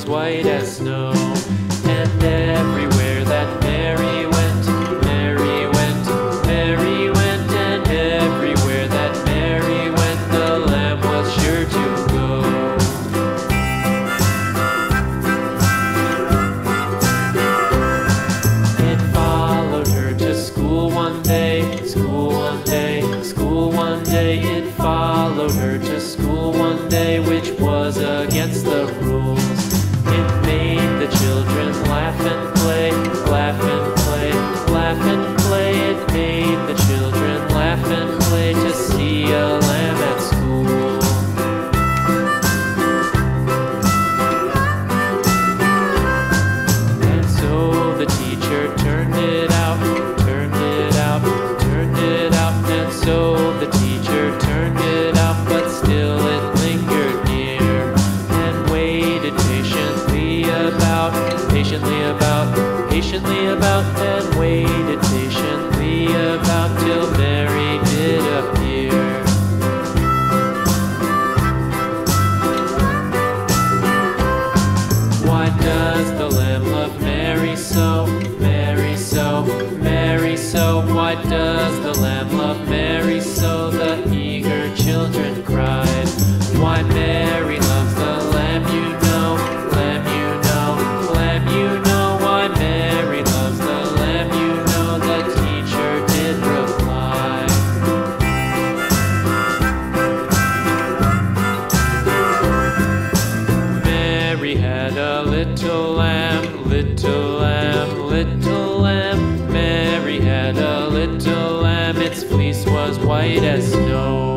was white as snow. And everywhere that Mary went, Mary went, Mary went, and everywhere that Mary went, the lamb was sure to go. It followed her to school one day, school one day, school one day. It followed her to school one day, which was against the rules. It made the children laugh and play, laugh and play, laugh and play. It made the children laugh and play to see a lamb at school. And so the teacher turned it out, turned it out, turned it out. And so the teacher turned it out, but still it lingered near and waited patiently about, patiently about, and waited patiently about till Mary did appear. Why does the lamb love Mary so, Mary so, Mary so? Why does the lamb love Mary so? The eager children cried. Why Mary loves the lamb, you know, lamb, you know, lamb, you know. Why Mary loves the lamb, you know, the teacher did reply. Mary had a little lamb, little lamb, little lamb. Mary had a little lamb, its fleece was white as snow.